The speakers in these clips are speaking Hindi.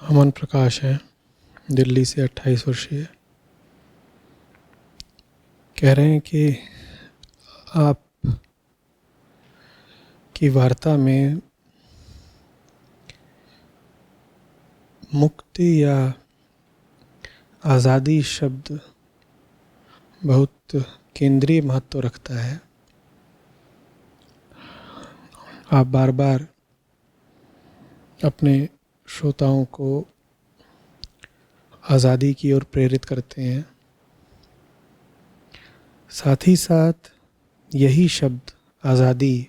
अमन प्रकाश है, दिल्ली से 28 वर्षीय। कह रहे हैं कि आप की वार्ता में मुक्ति या आज़ादी शब्द बहुत केंद्रीय महत्व रखता है। आप बार बार अपने श्रोताओं को आज़ादी की ओर प्रेरित करते हैं। साथ ही साथ यही शब्द आज़ादी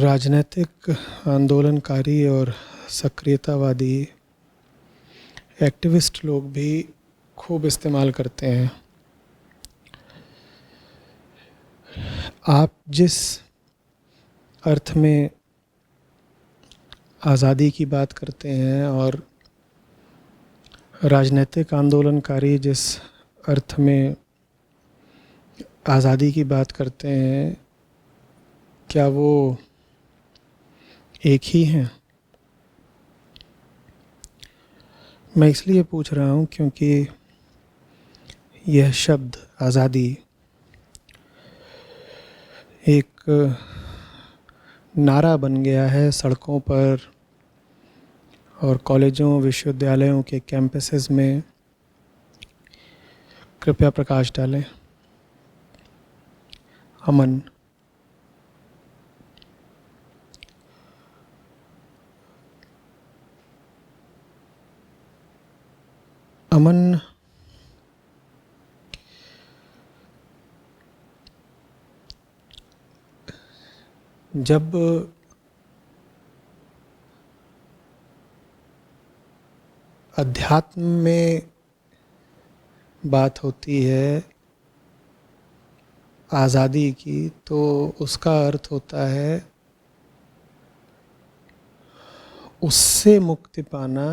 राजनीतिक आंदोलनकारी और सक्रियतावादी एक्टिविस्ट लोग भी खूब इस्तेमाल करते हैं। आप जिस अर्थ में आज़ादी की बात करते हैं और राजनीतिक आंदोलनकारी जिस अर्थ में आज़ादी की बात करते हैं, क्या वो एक ही हैं? मैं इसलिए पूछ रहा हूँ क्योंकि यह शब्द आज़ादी एक नारा बन गया है सड़कों पर और कॉलेजों विश्वविद्यालयों के कैंपसेस में। कृपया प्रकाश डालें। अमन। अमन जब अध्यात्म में बात होती है आज़ादी की, तो उसका अर्थ होता है उससे मुक्ति पाना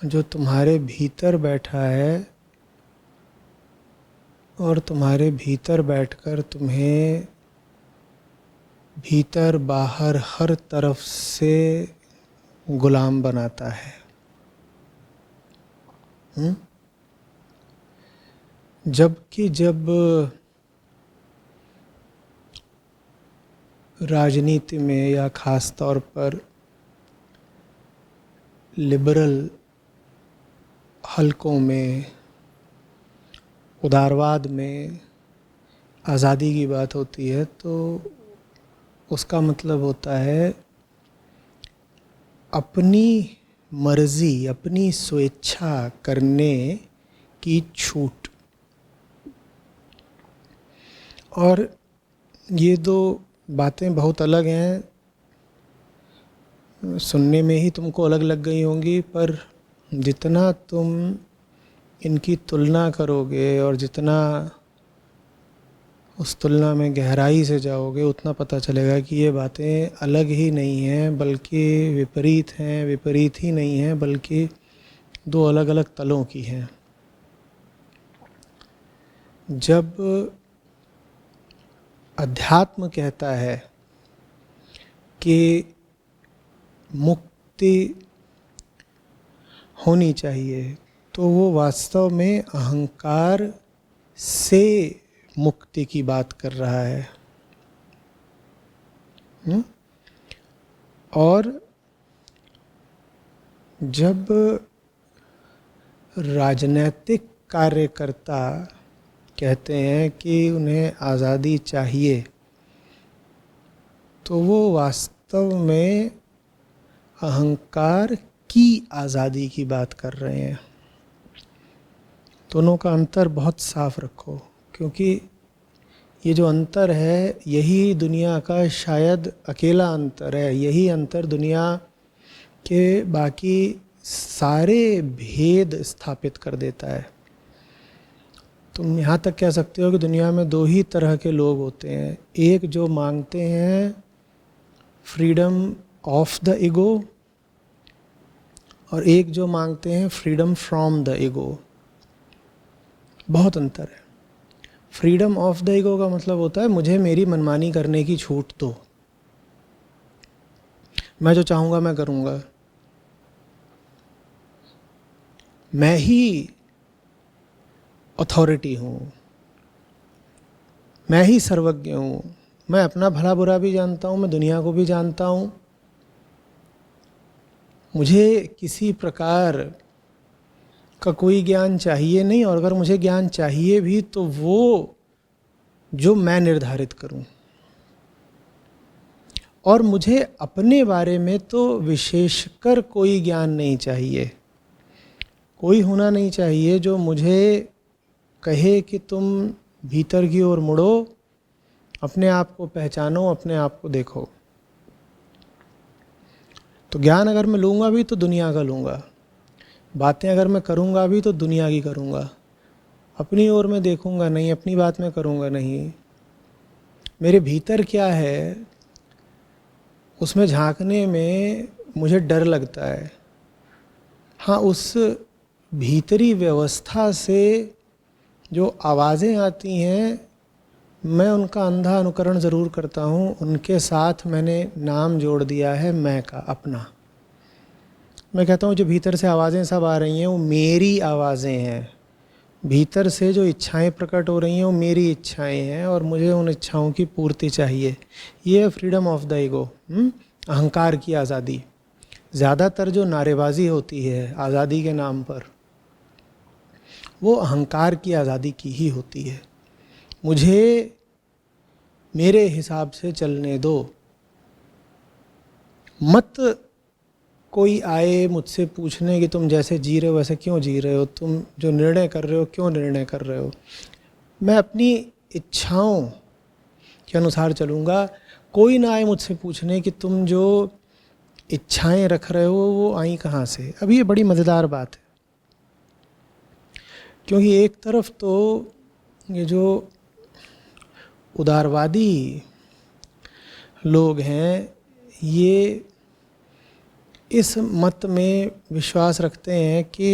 जो तुम्हारे भीतर बैठा है और तुम्हारे भीतर बैठकर तुम्हें भीतर बाहर हर तरफ से गुलाम बनाता है। जबकि जब राजनीति में या ख़ास तौर पर लिबरल हलकों में, उदारवाद में आज़ादी की बात होती है, तो उसका मतलब होता है अपनी मर्ज़ी, अपनी स्वेच्छा करने की छूट। और ये दो बातें बहुत अलग हैं, सुनने में ही तुमको अलग लग गई होंगी, पर जितना तुम इनकी तुलना करोगे और जितना उस तुलना में गहराई से जाओगे, उतना पता चलेगा कि ये बातें अलग ही नहीं हैं, बल्कि विपरीत हैं। विपरीत ही नहीं हैं, बल्कि दो अलग अलग तलों की हैं। जब अध्यात्म कहता है कि मुक्ति होनी चाहिए, तो वो वास्तव में अहंकार से मुक्ति की बात कर रहा है। और जब राजनैतिक कार्यकर्ता कहते हैं कि उन्हें आज़ादी चाहिए, तो वो वास्तव में अहंकार की आज़ादी की बात कर रहे हैं। दोनों का अंतर बहुत साफ रखो, क्योंकि ये जो अंतर है, यही दुनिया का शायद अकेला अंतर है। यही अंतर दुनिया के बाकी सारे भेद स्थापित कर देता है। तुम यहाँ तक कह सकते हो कि दुनिया में दो ही तरह के लोग होते हैं, एक जो मांगते हैं फ्रीडम ऑफ द ईगो और एक जो मांगते हैं फ्रीडम फ्रॉम द ईगो। बहुत अंतर है। फ्रीडम ऑफ द ईगो का मतलब होता है मुझे मेरी मनमानी करने की छूट दो, मैं जो चाहूँगा मैं करूँगा, मैं ही अथॉरिटी हूँ, मैं ही सर्वज्ञ हूँ, मैं अपना भला बुरा भी जानता हूँ, मैं दुनिया को भी जानता हूँ, मुझे किसी प्रकार का कोई ज्ञान चाहिए नहीं, और अगर मुझे ज्ञान चाहिए भी तो वो जो मैं निर्धारित करूं। और मुझे अपने बारे में तो विशेषकर कोई ज्ञान नहीं चाहिए, कोई होना नहीं चाहिए जो मुझे कहे कि तुम भीतर की ओर मुड़ो, अपने आप को पहचानो, अपने आप को देखो। तो ज्ञान अगर मैं लूँगा भी तो दुनिया का लूँगा, बातें अगर मैं करूँगा भी तो दुनिया की करूँगा, अपनी ओर में देखूँगा नहीं, अपनी बात में करूँगा नहीं। मेरे भीतर क्या है उसमें झांकने में मुझे डर लगता है। हाँ, उस भीतरी व्यवस्था से जो आवाज़ें आती हैं मैं उनका अंधा अनुकरण ज़रूर करता हूँ, उनके साथ मैंने नाम जोड़ दिया है मैं का, अपना। मैं कहता हूँ जो भीतर से आवाज़ें सब आ रही हैं वो मेरी आवाज़ें हैं, भीतर से जो इच्छाएं प्रकट हो रही हैं वो मेरी इच्छाएं हैं, और मुझे उन इच्छाओं की पूर्ति चाहिए। ये है फ्रीडम ऑफ द ईगो, अहंकार की आज़ादी। ज़्यादातर जो नारेबाजी होती है आज़ादी के नाम पर वो अहंकार की आज़ादी की ही होती है। मुझे मेरे हिसाब से चलने दो, मत कोई आए मुझसे पूछने कि तुम जैसे जी रहे हो वैसे क्यों जी रहे हो, तुम जो निर्णय कर रहे हो क्यों निर्णय कर रहे हो। मैं अपनी इच्छाओं के अनुसार चलूँगा। कोई ना आए मुझसे पूछने कि तुम जो इच्छाएं रख रहे हो वो आई कहाँ से। अब ये बड़ी मज़ेदार बात है, क्योंकि एक तरफ तो ये जो उदारवादी लोग हैं ये इस मत में विश्वास रखते हैं कि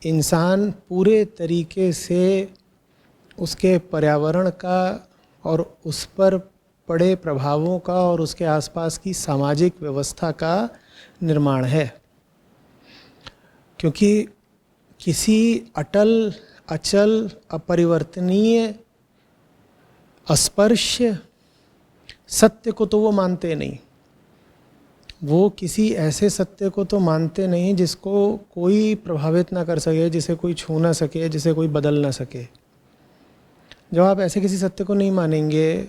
इंसान पूरे तरीके से उसके पर्यावरण का और उस पर पड़े प्रभावों का और उसके आसपास की सामाजिक व्यवस्था का निर्माण है, क्योंकि किसी अटल, अचल, अपरिवर्तनीय, अस्पर्श्य सत्य को तो वो मानते नहीं। वो किसी ऐसे सत्य को तो मानते नहीं जिसको कोई प्रभावित ना कर सके, जिसे कोई छू ना सके, जिसे कोई बदल ना सके। जब आप ऐसे किसी सत्य को नहीं मानेंगे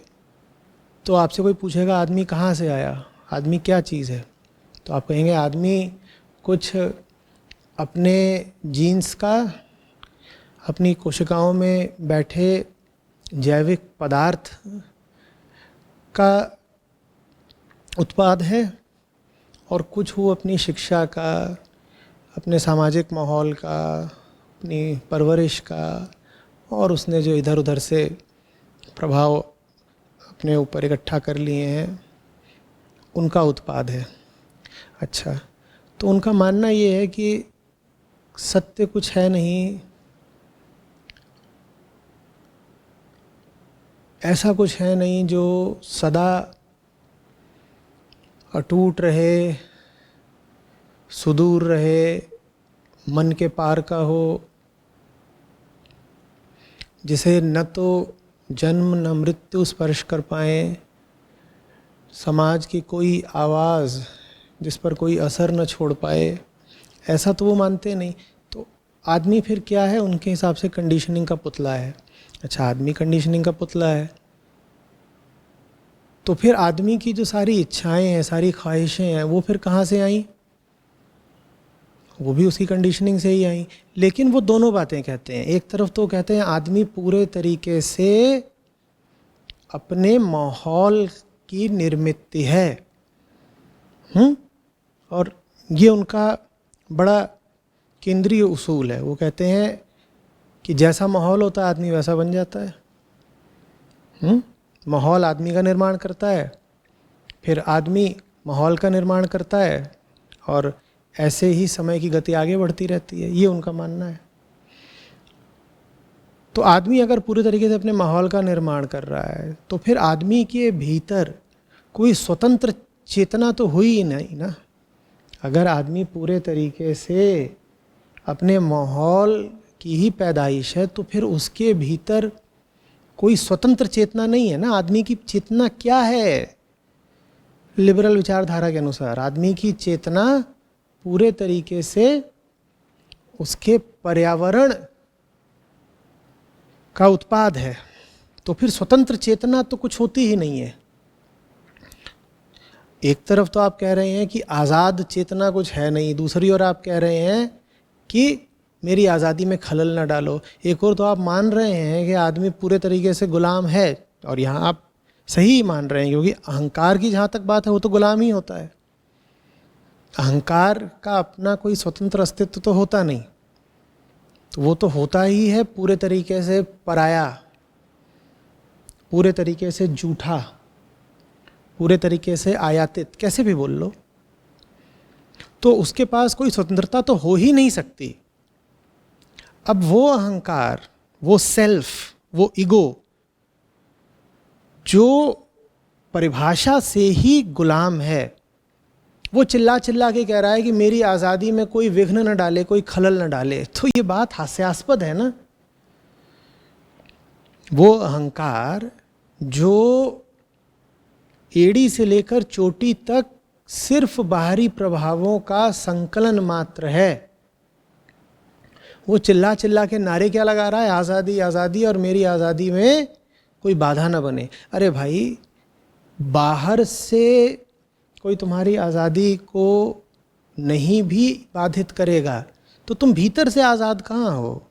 तो आपसे कोई पूछेगा आदमी कहाँ से आया, आदमी क्या चीज़ है, तो आप कहेंगे आदमी कुछ अपने जीन्स का, अपनी कोशिकाओं में बैठे जैविक पदार्थ का उत्पाद है, और कुछ वो अपनी शिक्षा का, अपने सामाजिक माहौल का, अपनी परवरिश का, और उसने जो इधर उधर से प्रभाव अपने ऊपर इकट्ठा कर लिए हैं उनका उत्पाद है। अच्छा, तो उनका मानना ये है कि सत्य कुछ है नहीं, ऐसा कुछ है नहीं जो सदा अटूट रहे, सुदूर रहे, मन के पार का हो, जिसे न तो जन्म न मृत्यु स्पर्श कर पाए, समाज की कोई आवाज़ जिस पर कोई असर न छोड़ पाए, ऐसा तो वो मानते नहीं। तो आदमी फिर क्या है, उनके हिसाब से कंडीशनिंग का पुतला है। अच्छा, आदमी कंडीशनिंग का पुतला है तो फिर आदमी की जो सारी इच्छाएं हैं, सारी ख्वाहिशें हैं, वो फिर कहाँ से आई, वो भी उसकी कंडीशनिंग से ही आई। लेकिन वो दोनों बातें कहते हैं। एक तरफ तो कहते हैं आदमी पूरे तरीके से अपने माहौल की निर्मित है, और ये उनका बड़ा केंद्रीय उसूल है। वो कहते हैं कि जैसा माहौल होता है आदमी वैसा बन जाता है। माहौल आदमी का निर्माण करता है, फिर आदमी माहौल का निर्माण करता है, और ऐसे ही समय की गति आगे बढ़ती रहती है। ये उनका मानना है। तो आदमी अगर पूरे तरीके से अपने माहौल का निर्माण कर रहा है तो फिर आदमी के भीतर कोई स्वतंत्र चेतना तो हुई ही नहीं ना। अगर आदमी पूरे तरीके से अपने माहौल की ही पैदाइश है तो फिर उसके भीतर कोई स्वतंत्र चेतना नहीं है ना। आदमी की चेतना क्या है? लिबरल विचारधारा के अनुसार आदमी की चेतना पूरे तरीके से उसके पर्यावरण का उत्पाद है। तो फिर स्वतंत्र चेतना तो कुछ होती ही नहीं है। एक तरफ तो आप कह रहे हैं कि आज़ाद चेतना कुछ है नहीं, दूसरी ओर आप कह रहे हैं कि मेरी आज़ादी में खलल न डालो। एक और तो आप मान रहे हैं कि आदमी पूरे तरीके से गुलाम है, और यहाँ आप सही मान रहे हैं, क्योंकि अहंकार की जहाँ तक बात है वो तो गुलाम ही होता है। अहंकार का अपना कोई स्वतंत्र अस्तित्व तो होता नहीं, तो वो तो होता ही है पूरे तरीके से पराया, पूरे तरीके से झूठा, पूरे तरीके से आयातित, कैसे भी बोल लो। तो उसके पास कोई स्वतंत्रता तो हो ही नहीं सकती। अब वो अहंकार, वो सेल्फ, वो ईगो जो परिभाषा से ही गुलाम है, वो चिल्ला चिल्ला के कह रहा है कि मेरी आज़ादी में कोई विघ्न न डाले, कोई खलल न डाले। तो ये बात हास्यास्पद है ना। वो अहंकार जो एड़ी से लेकर चोटी तक सिर्फ बाहरी प्रभावों का संकलन मात्र है, वो चिल्ला चिल्ला के नारे क्या लगा रहा है? आज़ादी आज़ादी, और मेरी आज़ादी में कोई बाधा ना बने। अरे भाई, बाहर से कोई तुम्हारी आज़ादी को नहीं भी बाधित करेगा तो तुम भीतर से आज़ाद कहाँ हो?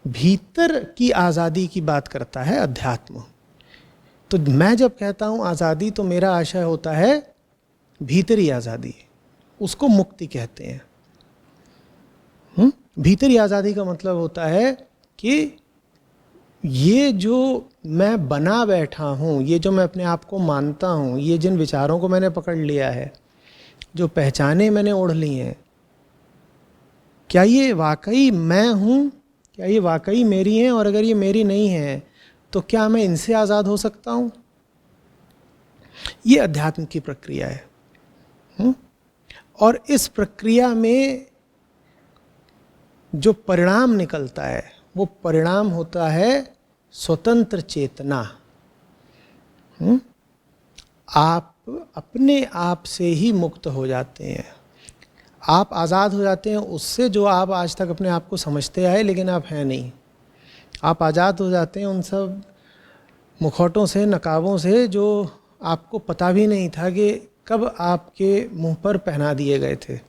भीतर की आज़ादी की बात करता है अध्यात्म। तो मैं जब कहता हूँ आज़ादी, तो मेरा आशय होता है भीतरी आज़ादी, उसको मुक्ति कहते हैं। भीतरी आज़ादी का मतलब होता है कि ये जो मैं बना बैठा हूँ, ये जो मैं अपने आप को मानता हूँ, ये जिन विचारों को मैंने पकड़ लिया है, जो पहचाने मैंने ओढ़ ली हैं, क्या ये वाकई मैं हूँ? क्या ये वाकई मेरी हैं? और अगर ये मेरी नहीं है तो क्या मैं इनसे आज़ाद हो सकता हूँ? ये अध्यात्म की प्रक्रिया है। और इस प्रक्रिया में जो परिणाम निकलता है वो परिणाम होता है स्वतंत्र चेतना। आप अपने आप से ही मुक्त हो जाते हैं, आप आज़ाद हो जाते हैं उससे जो आप आज तक अपने आप को समझते आए लेकिन आप हैं नहीं। आप आज़ाद हो जाते हैं उन सब मुखौटों से, नकाबों से जो आपको पता भी नहीं था कि कब आपके मुंह पर पहना दिए गए थे।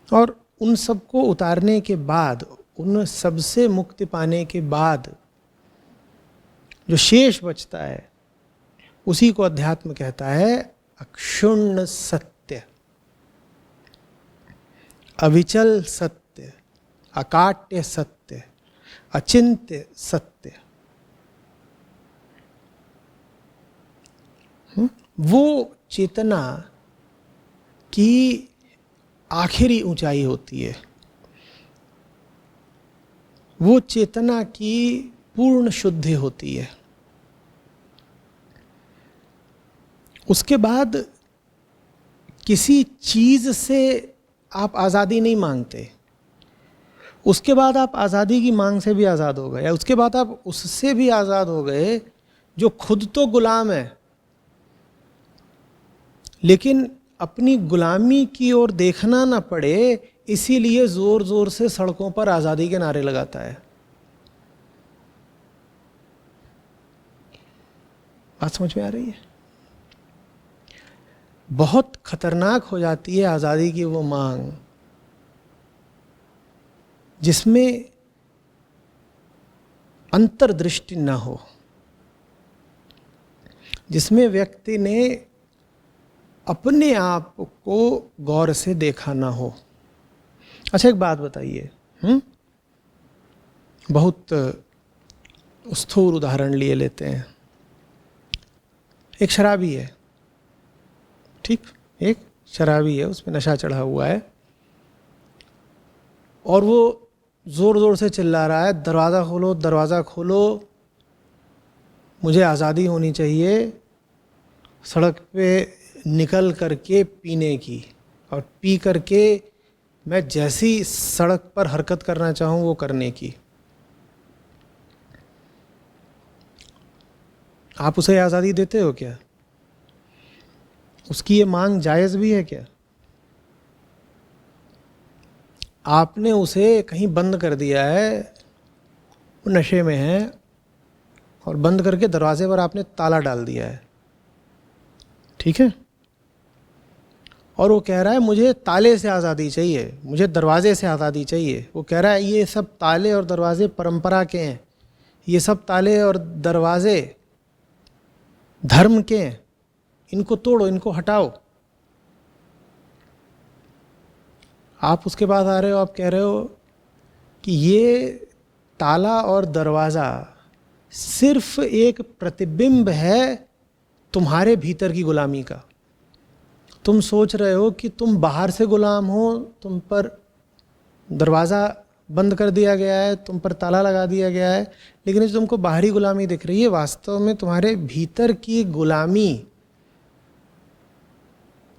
और उन सब को उतारने के बाद, उन सब से मुक्ति पाने के बाद जो शेष बचता है उसी को अध्यात्म कहता है अक्षुण्ण सत्य, अविचल सत्य, अकाट्य सत्य, अचिंत्य सत्य। वो चेतना की आखिरी ऊंचाई होती है, वो चेतना की पूर्ण शुद्धि होती है। उसके बाद किसी चीज़ से आप आज़ादी नहीं मांगते, उसके बाद आप आज़ादी की मांग से भी आज़ाद हो गए, उसके बाद आप उससे भी आज़ाद हो गए जो खुद तो गुलाम है लेकिन अपनी गुलामी की ओर देखना ना पड़े इसीलिए ज़ोर ज़ोर से सड़कों पर आज़ादी के नारे लगाता है। बात समझ में आ रही है? बहुत खतरनाक हो जाती है आज़ादी की वो मांग जिसमें अंतर्दृष्टि ना हो, जिसमें व्यक्ति ने अपने आप को गौर से देखा ना हो। अच्छा, एक बात बताइए, बहुत स्थूल उदाहरण लिए लेते हैं। एक शराबी है, ठीक, एक शराबी है, उसमें नशा चढ़ा हुआ है और वो ज़ोर ज़ोर से चिल्ला रहा है, दरवाज़ा खोलो, दरवाज़ा खोलो, मुझे आज़ादी होनी चाहिए, सड़क पे निकल करके पीने की, और पी करके मैं जैसी सड़क पर हरकत करना चाहूँ वो करने की। आप उसे आज़ादी देते हो क्या? उसकी ये मांग जायज़ भी है क्या? आपने उसे कहीं बंद कर दिया है, वो नशे में है, और बंद करके दरवाजे पर आपने ताला डाल दिया है, ठीक है? और वो कह रहा है मुझे ताले से आज़ादी चाहिए, मुझे दरवाजे से आज़ादी चाहिए। वो कह रहा है ये सब ताले और दरवाजे परंपरा के हैं, ये सब ताले और दरवाजे धर्म के हैं, इनको तोड़ो, इनको हटाओ। आप उसके बाद आ रहे हो, आप कह रहे हो कि ये ताला और दरवाज़ा सिर्फ एक प्रतिबिंब है तुम्हारे भीतर की गुलामी का। तुम सोच रहे हो कि तुम बाहर से गुलाम हो, तुम पर दरवाज़ा बंद कर दिया गया है, तुम पर ताला लगा दिया गया है, लेकिन जो तुमको बाहरी गुलामी दिख रही है वास्तव में तुम्हारे भीतर की गुलामी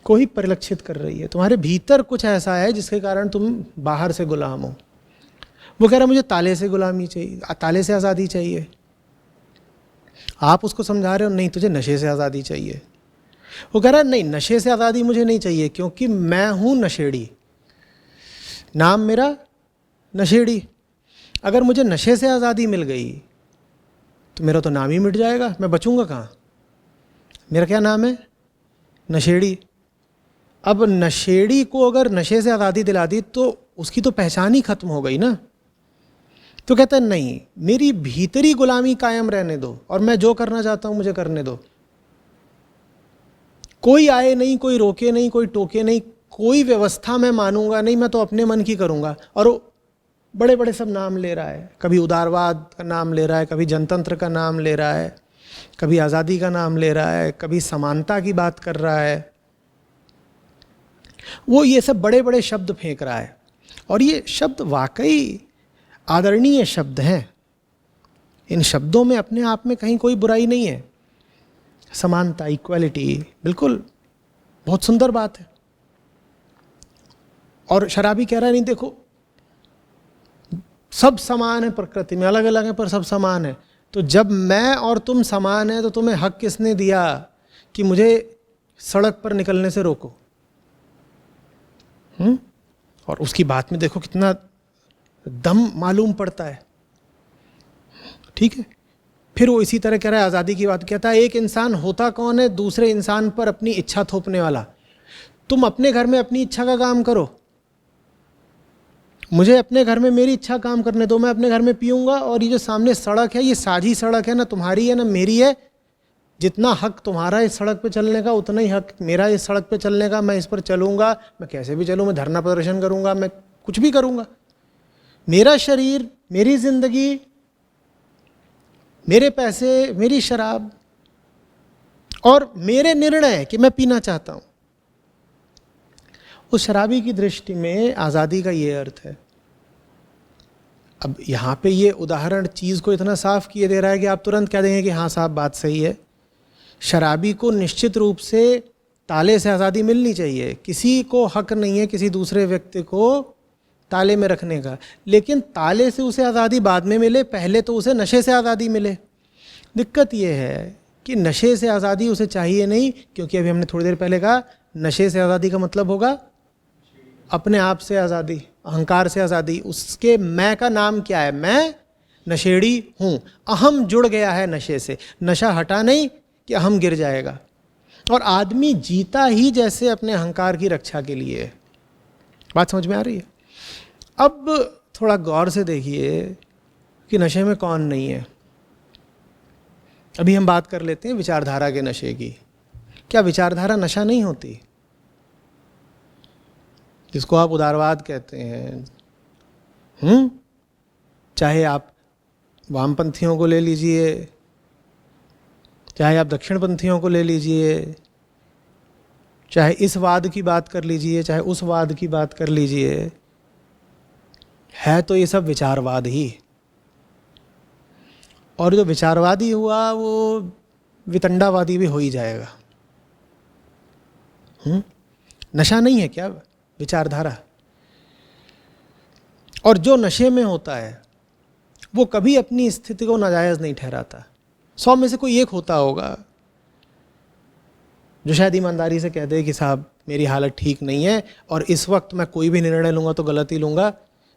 को ही परिलक्षित कर रही है। तुम्हारे भीतर कुछ ऐसा है जिसके कारण तुम बाहर से गुलाम हो। वो कह रहा है मुझे ताले से गुलामी चाहिए, ताले से आज़ादी चाहिए। आप उसको समझा रहे हो नहीं तुझे नशे से आज़ादी चाहिए। वो कह रहा है नहीं, नशे से आज़ादी मुझे नहीं चाहिए क्योंकि मैं हूँ नशेड़ी, नाम मेरा नशेड़ी। अगर मुझे नशे से आज़ादी मिल गई तो मेरा तो नाम ही मिट जाएगा, मैं बचूंगा कहाँ? मेरा क्या नाम है? नशेड़ी। अब नशेड़ी को अगर नशे से आज़ादी दिला दी तो उसकी तो पहचान ही खत्म हो गई ना। तो कहता है नहीं, मेरी भीतरी गुलामी कायम रहने दो और मैं जो करना चाहता हूँ मुझे करने दो। कोई आए नहीं, कोई रोके नहीं, कोई टोके नहीं, कोई व्यवस्था मैं मानूंगा नहीं, मैं तो अपने मन की करूँगा। और वो बड़े बड़े सब नाम ले रहा है, कभी उदारवाद का नाम ले रहा है, कभी जनतंत्र का नाम ले रहा है, कभी आज़ादी का नाम ले रहा है, कभी समानता की बात कर रहा है। वो ये सब बड़े बड़े शब्द फेंक रहा है, और ये शब्द वाकई आदरणीय शब्द हैं। इन शब्दों में अपने आप में कहीं कोई बुराई नहीं है। समानता, इक्वालिटी, बिल्कुल बहुत सुंदर बात है। और शराबी कह रहा है नहीं देखो सब समान है, प्रकृति में अलग अलग है पर सब समान है। तो जब मैं और तुम समान है तो तुम्हें हक किसने दिया कि मुझे सड़क पर निकलने से रोको? और उसकी बात में देखो कितना दम मालूम पड़ता है, ठीक है। फिर वो इसी तरह कह रहा है, आज़ादी की बात कहता है, एक इंसान होता कौन है दूसरे इंसान पर अपनी इच्छा थोपने वाला। तुम अपने घर में अपनी इच्छा का काम करो, मुझे अपने घर में मेरी इच्छा काम करने दो, मैं अपने घर में पीऊँगा। और ये जो सामने सड़क है ये साझी सड़क है, ना तुम्हारी है ना मेरी है। जितना हक तुम्हारा इस सड़क पे चलने का उतना ही हक मेरा इस सड़क पे चलने का। मैं इस पर चलूँगा, मैं कैसे भी चलूँ, मैं धरना प्रदर्शन करूँगा, मैं कुछ भी करूँगा। मेरा शरीर, मेरी ज़िंदगी, मेरे पैसे, मेरी शराब, और मेरे निर्णय कि मैं पीना चाहता हूँ। उस शराबी की दृष्टि में आज़ादी का ये अर्थ है। अब यहाँ पे ये उदाहरण चीज़ को इतना साफ किए दे रहा है कि आप तुरंत कह देंगे कि हाँ साहब बात सही है। शराबी को निश्चित रूप से ताले से आज़ादी मिलनी चाहिए। किसी को हक नहीं है किसी दूसरे व्यक्ति को ताले में रखने का, लेकिन ताले से उसे आज़ादी बाद में मिले, पहले तो उसे नशे से आज़ादी मिले। दिक्कत ये है कि नशे से आज़ादी उसे चाहिए नहीं, क्योंकि अभी हमने थोड़ी देर पहले कहा नशे से आज़ादी का मतलब होगा अपने आप से आज़ादी, अहंकार से आज़ादी। उसके मैं का नाम क्या है? मैं नशेड़ी हूँ। अहम जुड़ गया है नशे से, नशा हटा नहीं कि अहम गिर जाएगा। और आदमी जीता ही जैसे अपने अहंकार की रक्षा के लिए है। बात समझ में आ रही है? अब थोड़ा गौर से देखिए कि नशे में कौन नहीं है। अभी हम बात कर लेते हैं विचारधारा के नशे की। क्या विचारधारा नशा नहीं होती? जिसको आप उदारवाद कहते हैं, चाहे आप वामपंथियों को ले लीजिए, चाहे आप दक्षिणपंथियों को ले लीजिए, चाहे इस वाद की बात कर लीजिए, चाहे उस वाद की बात कर लीजिए, है तो ये सब विचारवाद ही। और जो विचारवादी हुआ वो वितंडावादी भी हो ही जाएगा। नशा नहीं है क्या विचारधारा? और जो नशे में होता है वो कभी अपनी स्थिति को नाजायज नहीं ठहराता। 100 में से कोई एक होता होगा जो शायद ईमानदारी से कह दे कि साहब मेरी हालत ठीक नहीं है और इस वक्त मैं कोई भी निर्णय लूँगा तो गलत ही लूँगा,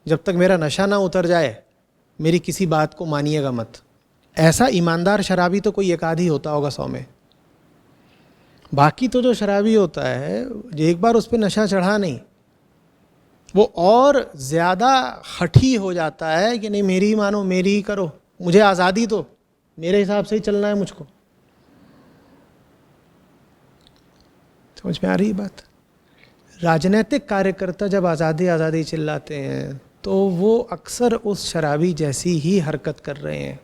जब तक मेरा नशा ना उतर जाए मेरी किसी बात को मानिएगा मत। ऐसा ईमानदार शराबी तो कोई एक आध ही होता होगा 100 में। बाकी तो जो शराबी होता है, जो एक बार उस पर नशा चढ़ा नहीं, वो और ज़्यादा हठी हो जाता है कि नहीं मेरी ही मानो, मेरी ही करो, मुझे आज़ादी दो, मेरे हिसाब से ही चलना है मुझको। समझ में आ रही बात? राजनीतिक कार्यकर्ता जब आज़ादी आज़ादी चिल्लाते हैं तो वो अक्सर उस शराबी जैसी ही हरकत कर रहे हैं,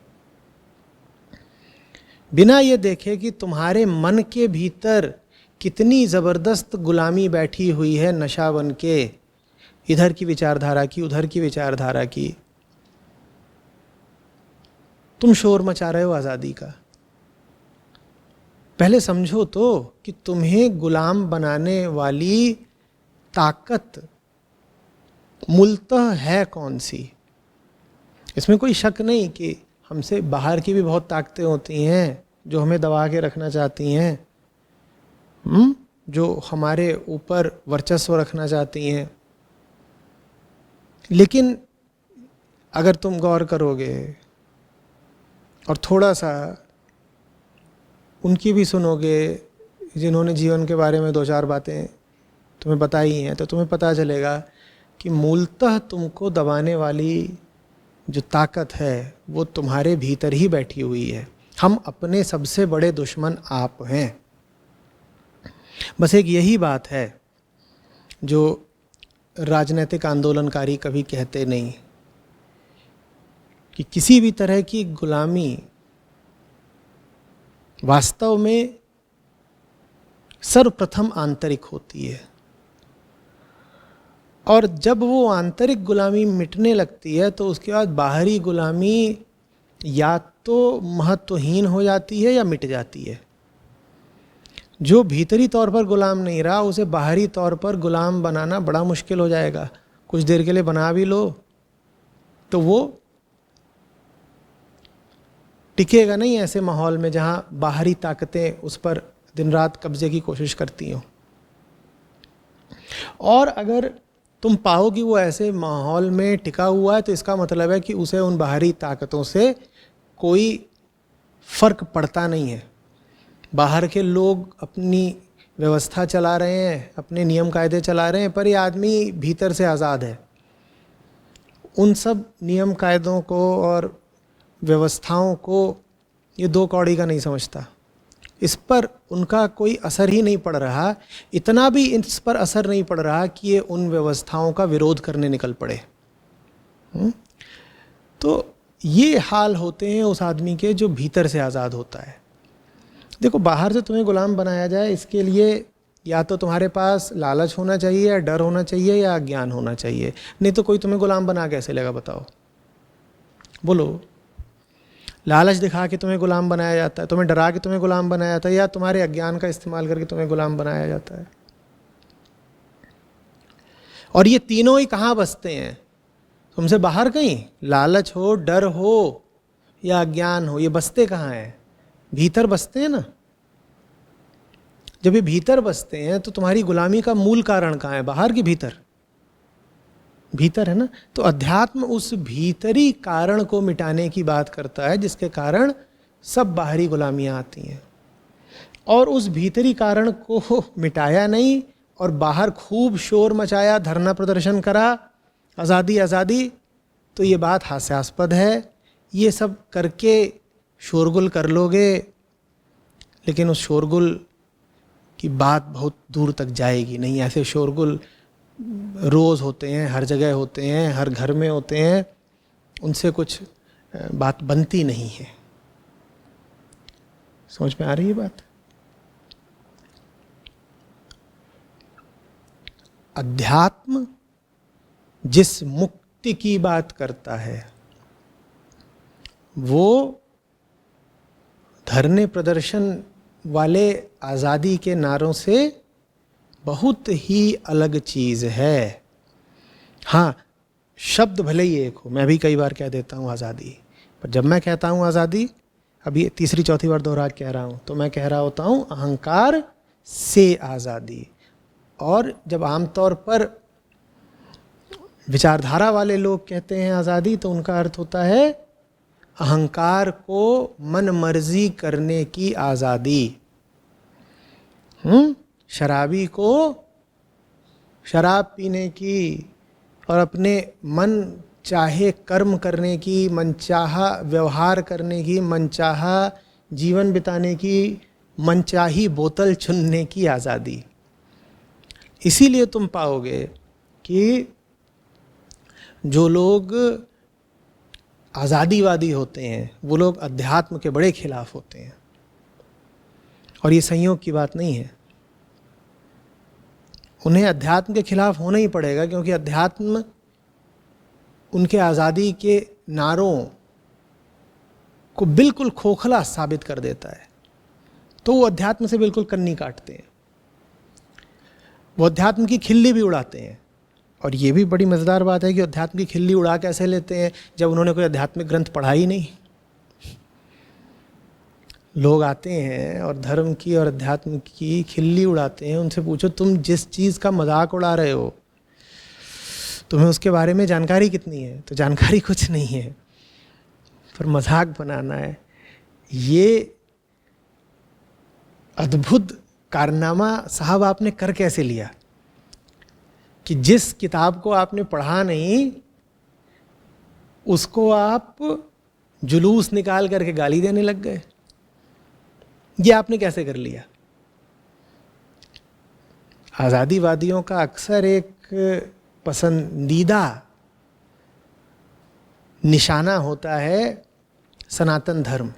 बिना ये देखे कि तुम्हारे मन के भीतर कितनी ज़बरदस्त गुलामी बैठी हुई है नशा बन के, इधर की विचारधारा की, उधर की विचारधारा की। तुम शोर मचा रहे हो आज़ादी का। पहले समझो तो कि तुम्हें गुलाम बनाने वाली ताकत मूलतः है कौन सी। इसमें कोई शक नहीं कि हमसे बाहर की भी बहुत ताकतें होती हैं जो हमें दबा के रखना चाहती हैं, जो हमारे ऊपर वर्चस्व रखना चाहती हैं। लेकिन अगर तुम गौर करोगे और थोड़ा सा उनकी भी सुनोगे जिन्होंने जीवन के बारे में 2-4 बातें तुम्हें बताई हैं, तो तुम्हें पता चलेगा कि मूलतः तुमको दबाने वाली जो ताकत है वो तुम्हारे भीतर ही बैठी हुई है। हम अपने सबसे बड़े दुश्मन आप हैं। बस एक यही बात है जो राजनीतिक आंदोलनकारी कभी कहते नहीं कि किसी भी तरह की गुलामी वास्तव में सर्वप्रथम आंतरिक होती है, और जब वो आंतरिक गुलामी मिटने लगती है तो उसके बाद बाहरी गुलामी या तो महत्वहीन हो जाती है या मिट जाती है। जो भीतरी तौर पर गुलाम नहीं रहा उसे बाहरी तौर पर गुलाम बनाना बड़ा मुश्किल हो जाएगा। कुछ देर के लिए बना भी लो तो वो टिकेगा नहीं ऐसे माहौल में जहाँ बाहरी ताकतें उस पर दिन रात कब्जे की कोशिश करती हों। और अगर तुम पाओ कि वो ऐसे माहौल में टिका हुआ है तो इसका मतलब है कि उसे उन बाहरी ताकतों से कोई फ़र्क पड़ता नहीं है। बाहर के लोग अपनी व्यवस्था चला रहे हैं, अपने नियम कायदे चला रहे हैं, पर ये आदमी भीतर से आज़ाद है। उन सब नियम कायदों को और व्यवस्थाओं को ये 2 कौड़ी का नहीं समझता। इस पर उनका कोई असर ही नहीं पड़ रहा, इतना भी इस पर असर नहीं पड़ रहा कि ये उन व्यवस्थाओं का विरोध करने निकल पड़े। तो ये हाल होते हैं उस आदमी के जो भीतर से आज़ाद होता है। देखो, बाहर से तुम्हें गुलाम बनाया जाए इसके लिए या तो तुम्हारे पास लालच होना चाहिए, या डर होना चाहिए, या अज्ञान होना चाहिए। नहीं तो कोई तुम्हें गुलाम बना कैसे लेगा, बताओ? बोलो। लालच दिखा के तुम्हें गुलाम बनाया जाता है, तुम्हें डरा के तुम्हें गुलाम बनाया जाता है, या तुम्हारे अज्ञान का इस्तेमाल करके तुम्हें गुलाम बनाया जाता है। और ये तीनों ही कहाँ बसते हैं? तुमसे बाहर कहीं। लालच हो, डर हो या अज्ञान हो, ये बसते कहाँ हैं? भीतर बसते हैं ना। जब ये भीतर बसते हैं तो तुम्हारी गुलामी का मूल कारण कहाँ है? बाहर की भीतर? भीतर है ना। तो अध्यात्म उस भीतरी कारण को मिटाने की बात करता है जिसके कारण सब बाहरी गुलामियाँ आती हैं। और उस भीतरी कारण को मिटाया नहीं और बाहर खूब शोर मचाया, धरना प्रदर्शन करा, आज़ादी आज़ादी, तो ये बात हास्यास्पद है। ये सब करके शोरगुल कर लोगे, लेकिन उस शोरगुल की बात बहुत दूर तक जाएगी नहीं। ऐसे शोरगुल रोज़ होते हैं, हर जगह होते हैं, हर घर में होते हैं, उनसे कुछ बात बनती नहीं है। समझ में आ रही है बात? अध्यात्म जिस मुक्ति की बात करता है वो धरने प्रदर्शन वाले आज़ादी के नारों से बहुत ही अलग चीज है। हाँ, शब्द भले ही एक हो, मैं भी कई बार कह देता हूँ आज़ादी, पर जब मैं कहता हूँ आज़ादी, अभी तीसरी चौथी बार दोहरा कह रहा हूँ, तो मैं कह रहा होता हूँ अहंकार से आज़ादी। और जब आमतौर पर विचारधारा वाले लोग कहते हैं आज़ादी, तो उनका अर्थ होता है अहंकार को मन मर्जी करने की आज़ादी। शराबी को शराब पीने की और अपने मन चाहे कर्म करने की, मनचाहा व्यवहार करने की, मनचाहा जीवन बिताने की, मनचाही बोतल चुनने की आज़ादी। इसीलिए तुम पाओगे कि जो लोग आज़ादीवादी होते हैं वो लोग अध्यात्म के बड़े खिलाफ होते हैं। और ये संयोग की बात नहीं है, उन्हें अध्यात्म के खिलाफ होना ही पड़ेगा, क्योंकि अध्यात्म उनके आज़ादी के नारों को बिल्कुल खोखला साबित कर देता है। तो वो अध्यात्म से बिल्कुल कन्नी काटते हैं, वो अध्यात्म की खिल्ली भी उड़ाते हैं। और ये भी बड़ी मज़ेदार बात है कि अध्यात्म की खिल्ली उड़ा कैसे लेते हैं, जब उन्होंने कोई आध्यात्मिक ग्रंथ पढ़ा ही नहीं। लोग आते हैं और धर्म की और अध्यात्म की खिल्ली उड़ाते हैं, उनसे पूछो तुम जिस चीज़ का मजाक उड़ा रहे हो, तुम्हें उसके बारे में जानकारी कितनी है? तो जानकारी कुछ नहीं है, पर मजाक बनाना है। ये अद्भुत कारनामा साहब आपने कर कैसे लिया कि जिस किताब को आपने पढ़ा नहीं उसको आप जुलूस निकाल करके गाली देने लग गए। ये आपने कैसे कर लिया? आज़ादीवादियों का अक्सर एक पसंदीदा निशाना होता है सनातन धर्म।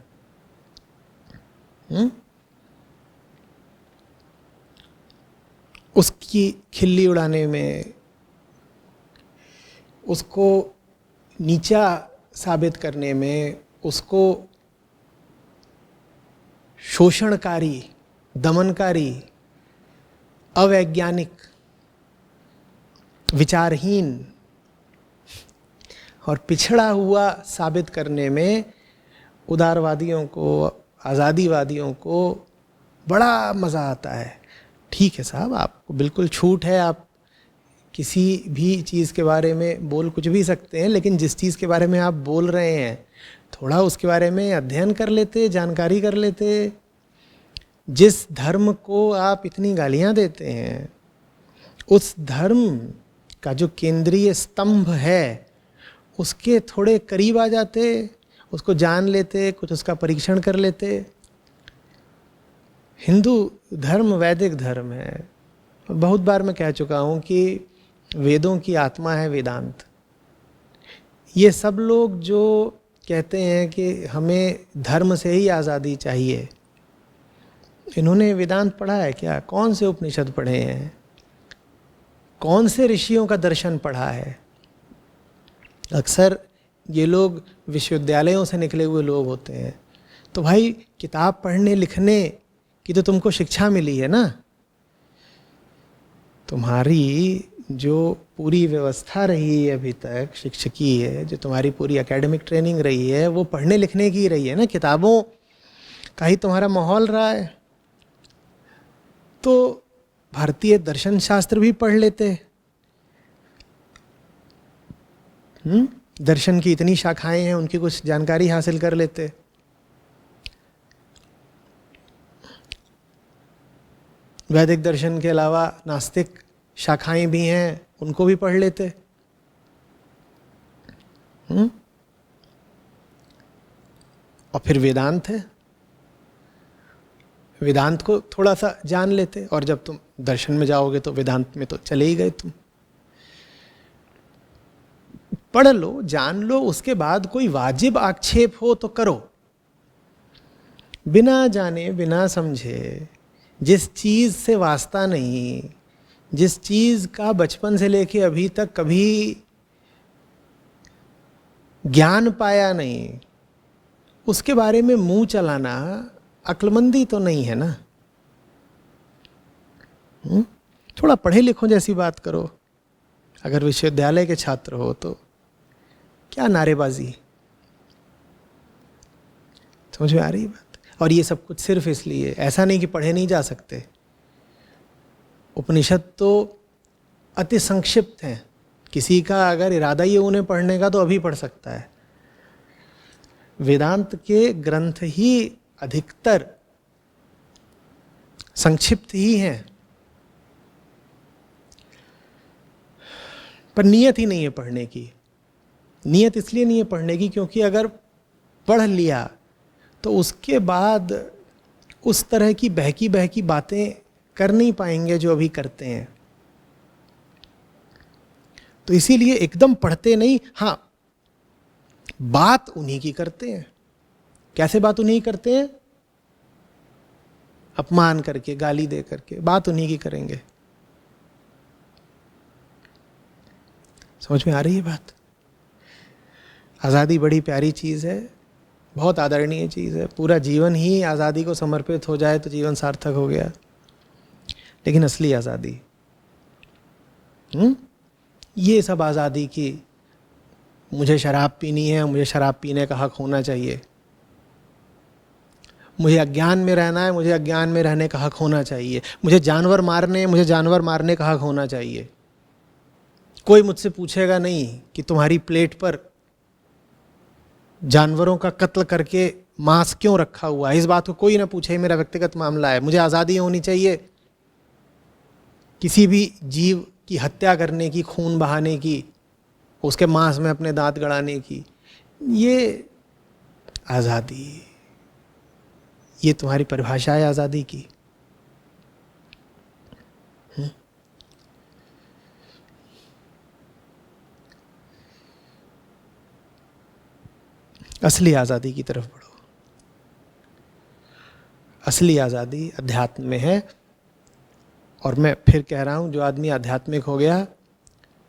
उसकी खिल्ली उड़ाने में, उसको नीचा साबित करने में, उसको शोषणकारी, दमनकारी, अवैज्ञानिक, विचारहीन और पिछड़ा हुआ साबित करने में उदारवादियों को, आज़ादीवादियों को बड़ा मज़ा आता है। ठीक है साहब, आपको बिल्कुल छूट है, आप किसी भी चीज़ के बारे में बोल कुछ भी सकते हैं, लेकिन जिस चीज़ के बारे में आप बोल रहे हैं थोड़ा उसके बारे में अध्ययन कर लेते, जानकारी कर लेते। जिस धर्म को आप इतनी गालियाँ देते हैं, उस धर्म का जो केंद्रीय स्तंभ है उसके थोड़े करीब आ जाते, उसको जान लेते, कुछ उसका परीक्षण कर लेते। हिंदू धर्म वैदिक धर्म है। बहुत बार मैं कह चुका हूँ कि वेदों की आत्मा है वेदांत। ये सब लोग जो कहते हैं कि हमें धर्म से ही आज़ादी चाहिए, इन्होंने वेदांत पढ़ा है क्या? कौन से उपनिषद पढ़े हैं? कौन से ऋषियों का दर्शन पढ़ा है? अक्सर ये लोग विश्वविद्यालयों से निकले हुए लोग होते हैं। तो भाई किताब पढ़ने लिखने की तो तुमको शिक्षा मिली है ना। तुम्हारी जो पूरी व्यवस्था रही है अभी तक शिक्षकीय है, जो तुम्हारी पूरी एकेडमिक ट्रेनिंग रही है, वो पढ़ने लिखने की रही है ना, किताबों का ही तुम्हारा माहौल रहा है। तो भारतीय दर्शन शास्त्र भी पढ़ लेते। दर्शन की इतनी शाखाएं हैं, उनकी कुछ जानकारी हासिल कर लेते। वैदिक दर्शन के अलावा नास्तिक शाखाएं भी हैं, उनको भी पढ़ लेते। और फिर वेदांत है, वेदांत को थोड़ा सा जान लेते। और जब तुम दर्शन में जाओगे तो वेदांत में तो चले ही गए तुम। पढ़ लो, जान लो, उसके बाद कोई वाजिब आक्षेप हो तो करो। बिना जाने बिना समझे, जिस चीज़ से वास्ता नहीं, जिस चीज़ का बचपन से लेके अभी तक कभी ज्ञान पाया नहीं, उसके बारे में मुंह चलाना अक्लमंदी तो नहीं है ना। थोड़ा पढ़े लिखों जैसी बात करो। अगर विश्वविद्यालय के छात्र हो तो क्या नारेबाजी, समझ में आ रही बात? और ये सब कुछ सिर्फ इसलिए, ऐसा नहीं कि पढ़े नहीं जा सकते। उपनिषद तो अति संक्षिप्त हैं, किसी का अगर इरादा ही है उन्हें पढ़ने का तो अभी पढ़ सकता है। वेदांत के ग्रंथ ही अधिकतर संक्षिप्त ही हैं, पर नियत ही नहीं है पढ़ने की। नियत इसलिए नहीं है पढ़ने की क्योंकि अगर पढ़ लिया तो उसके बाद उस तरह की बहकी बहकी बातें कर नहीं पाएंगे जो अभी करते हैं। तो इसीलिए एकदम पढ़ते नहीं, हाँ बात उन्हीं की करते हैं। कैसे बात उन्हीं की करते हैं? अपमान करके, गाली दे करके बात उन्हीं की करेंगे। समझ में आ रही है बात? आज़ादी बड़ी प्यारी चीज़ है, बहुत आदरणीय चीज़ है। पूरा जीवन ही आज़ादी को समर्पित हो जाए तो जीवन सार्थक हो गया। लेकिन असली आज़ादी, ये सब आज़ादी की, मुझे शराब पीनी है, मुझे शराब पीने का हक होना चाहिए, मुझे अज्ञान में रहना है, मुझे अज्ञान में रहने का हक होना चाहिए, मुझे जानवर मारने, मुझे जानवर मारने का हक होना चाहिए। कोई मुझसे पूछेगा नहीं कि तुम्हारी प्लेट पर जानवरों का कत्ल करके मांस क्यों रखा हुआ है। इस बात को कोई ना पूछे, मेरा व्यक्तिगत मामला है। मुझे आज़ादी होनी चाहिए किसी भी जीव की हत्या करने की, खून बहाने की, उसके मांस में अपने दांत गड़ाने की। ये आज़ादी, ये तुम्हारी परिभाषा है आज़ादी की? असली आज़ादी की तरफ बढ़ो। असली आज़ादी अध्यात्म में है। और मैं फिर कह रहा हूँ, जो आदमी आध्यात्मिक हो गया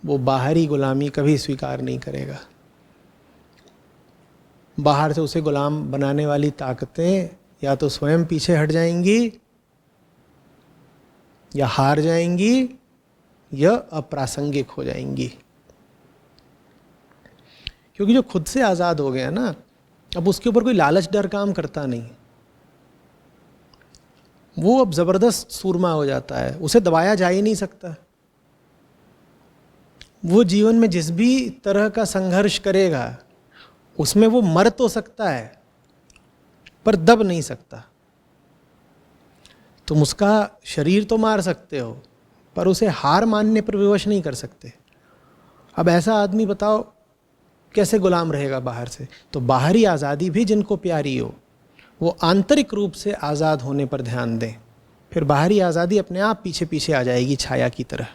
वो बाहरी गुलामी कभी स्वीकार नहीं करेगा। बाहर से उसे गुलाम बनाने वाली ताकतें या तो स्वयं पीछे हट जाएंगी, या हार जाएंगी, या अप्रासंगिक हो जाएंगी। क्योंकि जो खुद से आज़ाद हो गया ना, अब उसके ऊपर कोई लालच डर काम करता नहीं। वो अब ज़बरदस्त सूरमा हो जाता है, उसे दबाया जा ही नहीं सकता। वो जीवन में जिस भी तरह का संघर्ष करेगा उसमें वो मर तो सकता है पर दब नहीं सकता। तुम उसका शरीर तो मार सकते हो पर उसे हार मानने पर विवश नहीं कर सकते। अब ऐसा आदमी बताओ कैसे गुलाम रहेगा बाहर से? तो बाहरी आज़ादी भी जिनको प्यारी हो वो आंतरिक रूप से आज़ाद होने पर ध्यान दें, फिर बाहरी आज़ादी अपने आप पीछे पीछे आ जाएगी छाया की तरह।